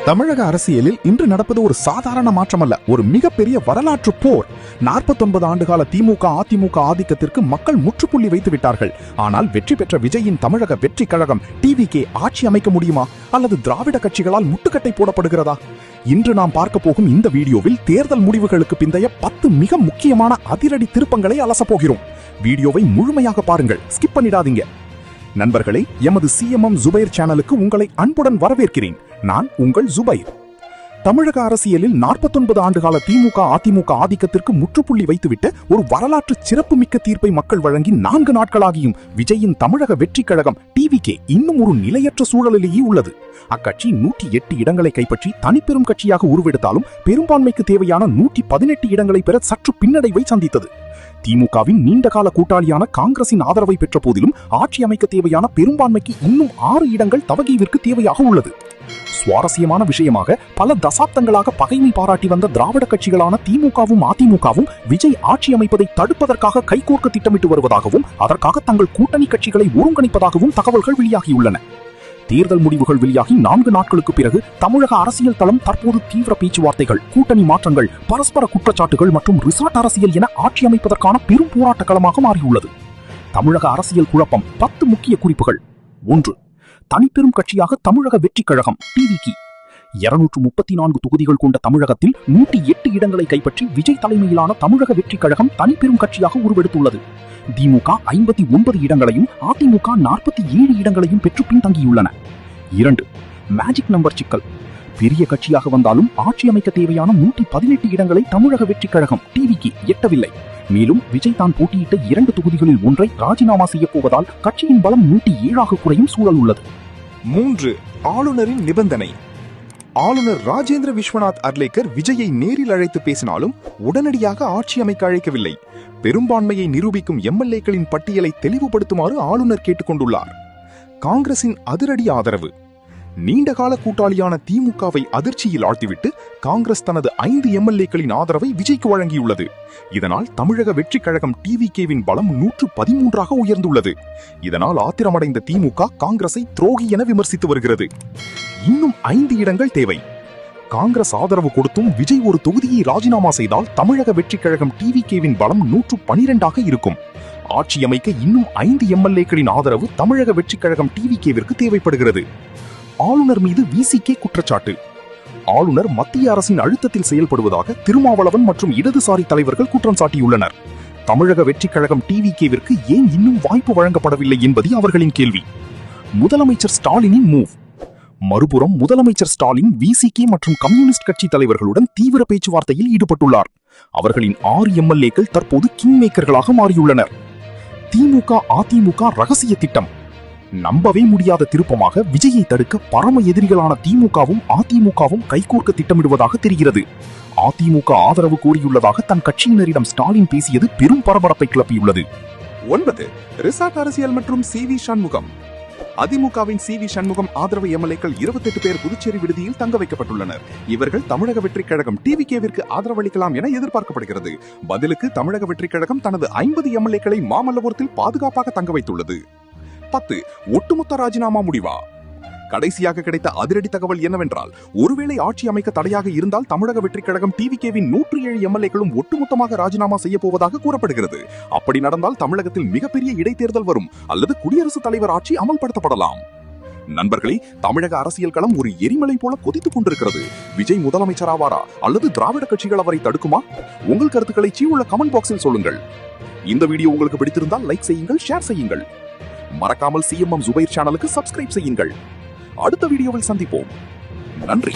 தமிழக அரசியலில் இன்று நடப்பது ஒரு சாதாரண மாற்றமல்ல, ஒரு மிகப்பெரிய வரலாற்று போர். 49 ஆண்டுகால திமுக அதிமுக ஆதிக்கத்திற்கு மக்கள் முற்றுப்புள்ளி வைத்து விட்டார்கள். ஆனால் வெற்றி பெற்ற விஜயின் தமிழக வெற்றி கழகம் டிவிகே ஆட்சி அமைக்க முடியுமா, அல்லது திராவிட கட்சிகளால் முட்டுக்கட்டை போடப்படுகிறதா? இன்று நாம் பார்க்க போகும் இந்த வீடியோவில் தேர்தல் முடிவுகளுக்கு பிந்தைய 10 மிக முக்கியமான அதிரடி திருப்பங்களை அலசப் போகிறோம். வீடியோவை முழுமையாக பாருங்கள், ஸ்கிப் பண்ணிடாதீங்க. நண்பர்களே, எமது சிஎம்எம் ஜுபைர் சேனலுக்கு உங்களை அன்புடன் வரவேற்கிறேன். நான் உங்கள் ஜுபைர். தமிழக அரசியலில் 49 ஆண்டுகால திமுக அதிமுக ஆதிக்கத்திற்கு முற்றுப்புள்ளி வைத்துவிட்டு ஒரு வரலாற்று சிறப்புமிக்க தீர்ப்பை மக்கள் வழங்கி 4 நாட்களாகியும் விஜயின் தமிழக வெற்றி கழகம் டிவிகே இன்னும் ஒரு நிலையற்ற சூழலிலேயே உள்ளது. அக்கட்சி 108 இடங்களை கைப்பற்றி தனிப்பெரும் கட்சியாக உருவெடுத்தாலும் பெரும்பான்மைக்கு தேவையான 118 இடங்களை பெற சற்று பின்னடைவை சந்தித்தது. திமுகவின் நீண்டகால கூட்டாளியான காங்கிரசின் ஆதரவை பெற்ற போதிலும் ஆட்சி அமைக்க தேவையான பெரும்பான்மைக்கு இன்னும் 6 இடங்கள் தவகீவிற்கு தேவையாக உள்ளது. சுவாரஸ்யமான விஷயமாக, பல தசாப்தங்களாக பகைமை பாராட்டி வந்த திராவிட கட்சிகளான திமுகவும் அதிமுகவும் விஜய் ஆட்சி அமைப்பதை தடுப்பதற்காக கைகோர்க்க திட்டமிட்டு வருவதாகவும் அதற்காக தங்கள் கூட்டணி கட்சிகளை ஒருங்கிணைப்பதாகவும் தகவல்கள் வெளியாகியுள்ளன. தேர்தல் முடிவுகள் வெளியாகி 4 நாட்களுக்கு பிறகு தமிழக அரசியல் தளம் தற்போது தீவிர பேச்சுவார்த்தைகள், கூட்டணி மாற்றங்கள், பரஸ்பர குற்றச்சாட்டுகள் மற்றும் ரிசார்ட் அரசியல் என ஆட்சி அமைப்பதற்கான பெரும் போராட்ட களமாக மாறியுள்ளது. தமிழக அரசியல் குழப்பம். 10 முக்கிய குறிப்புகள். 1. தனிப்பெரும் கட்சியாக தமிழக வெற்றி கழகம் டிவிகே 234 தொகுதிகள் கொண்ட தமிழகத்தில் 108 இடங்களை கைப்பற்றி விஜய் தலைமையிலான தமிழக வெற்றி கழகம் தனிப்பெரும் கட்சியாக உருவெடுத்துள்ளது. திமுக 59 இடங்களையும் அதிமுக 47 இடங்களையும் பெற்று பின்தங்கியுள்ளன. 2. மேஜிக் நம்பர் சிக்கல். பெரிய கட்சியாக வந்தாலும் ஆட்சி அமைக்க தேவையான 118 இடங்களை தமிழக வெற்றி கழகம் டிவிகே எட்டவில்லை. மேலும் விஜய் தான் போட்டியிட்ட 2 தொகுதிகளில் ஒன்றை ராஜினாமா செய்யப் போவதால் கட்சியின் பலம் 107 குறையும் சூழல் உள்ளது. 3. ஆளுநரின் நிபந்தனை. ஆளுநர் ராஜேந்திர விஸ்வநாத் அர்லேக்கர் விஜயை நேரில் அழைத்து பேசினாலும் உடனடியாக ஆட்சி அமைக்க அழைக்கவில்லை. பெரும்பான்மையை நிரூபிக்கும் எம்எல்ஏக்களின் பட்டியலை தெளிவுபடுத்துமாறு ஆளுநர் கேட்டுக்கொண்டுள்ளார். காங்கிரசின் அதிரடி ஆதரவு. நீண்டகால கூட்டாளியான திமுகவை அதிர்ச்சியில் ஆழ்த்திவிட்டு காங்கிரஸ் தனது 5 எம்எல்ஏக்களின் ஆதரவை விஜய்க்கு வழங்கியுள்ளது. இதனால் தமிழக வெற்றி கழகம் டிவிகேவின் பலம் 113 உயர்ந்துள்ளது. இதனால் ஆத்திரமடைந்த திமுக காங்கிரஸை துரோகி என விமர்சித்து வருகிறது. இன்னும் 5 இடங்கள் தேவை. காங்கிரஸ் ஆதரவு கொடுத்தும் விஜய் ஒரு தொகுதியை ராஜினாமா செய்தால் தமிழக வெற்றி கழகம் டிவிகேவின் பலம் 112 இருக்கும். ஆட்சி அமைக்க இன்னும் 5 எம்எல்ஏக்களின் ஆதரவு தமிழக வெற்றி கழகம் டிவிகேவிற்கு தேவைப்படுகிறது. ஆளுநர் மீது விசிகே குற்றச்சாட்டு. ஆளுநர் மத்திய அரசின் அழுத்தத்தில் செயல்படுவதாக திருமாவளவன் மற்றும் இடதுசாரி தலைவர்கள் குற்றம் சாட்டியுள்ளனர். தமிழக வெற்றி கழகம் டிவிகேவிற்கு ஏன் இன்னும் வாய்ப்பு வழங்கப்படவில்லை என்பது அவர்களின் கேள்வி. முதலமைச்சர் ஸ்டாலினின் மூவ். மறுபுறம் முதலமைச்சர் ஸ்டாலின் விசிகே மற்றும் கம்யூனிஸ்ட் கட்சி தலைவர்களுடன் தீவிர பேச்சுவார்த்தையில் ஈடுபட்டுள்ளார். அவர்களின் 6 எம்எல்ஏக்கள் தற்போது கிங் மேக்கர்களாக மாறியுள்ளனர். திமுக அதிமுக ரகசிய திட்டம். நம்பவே முடியாத திருப்பமாக விஜயை தடுக்க பரம எதிரிகளான திமுகவும் அதிமுகவும் கைகோர்க்க திட்டமிடுவதாக தெரிகிறது. அதிமுக ஆதரவு கோரியுள்ளதாக தன் கட்சியினரிடம் ஸ்டாலின் பேசியது பெரும் பரபரப்பை கிளப்பியுள்ளது. 9. ரிசார்ட் அரசியல் மற்றும் சி.வி. சண்முகம். அதிமுகவின் சி.வி. சண்முகம் ஆதரவு எம்எல்ஏக்கள் 28 பேர் புதுச்சேரி விடுதியில் தங்க வைக்கப்பட்டுள்ளனர். இவர்கள் தமிழக வெற்றி கழகம் டிவிகேவிற்கு ஆதரவளிக்கலாம் என எதிர்பார்க்கப்படுகிறது. பதிலுக்கு தமிழக வெற்றி கழகம் தனது 50 எம்எல்ஏக்களை மாமல்லபுரத்தில் பாதுகாப்பாக தங்க வைத்துள்ளது. 10. ஒட்டுமொத்த ராஜினாமா முடிவா. கடைசியாக கிடைத்த அதிரடி தகவல் என்னவென்றால், ஒருவேளை ஆட்சி அமைக்க தடையாக இருந்தால் தமிழக வெற்றி கழகம் டிவிகேவின் 107 எம்எல்ஏக்களும் ஒட்டுமொத்தமாக ராஜினாமா செய்ய போவதாக கூறப்படுகிறது. அப்படி நடந்தால் தமிழகத்தில் மிகப்பெரிய இடைத்தேர்தல் வரும், அல்லது குடியரசுத் தலைவர் ஆட்சி அமல்படுத்தப்படலாம். நண்பர்களே, தமிழக அரசியல் களம் ஒரு எரிமலை போல கொதித்துக் கொண்டிருக்கிறது. விஜய் முதலமைச்சர் ஆவாரா, அல்லது திராவிட கட்சிகள் அவரை தடுக்குமா? உங்கள் கருத்துக்களை கீழுள்ள கமெண்ட் பாக்ஸில் சொல்லுங்கள். இந்த வீடியோ உங்களுக்கு பிடித்திருந்தால் லைக் செய்யுங்கள், ஷேர் செய்யுங்கள். மறக்காமல் சிஎம்எம் ஜுபைர் சேனலுக்கு சப்ஸ்கிரைப் செய்யுங்கள். அடுத்த வீடியோவில் சந்திப்போம். நன்றி.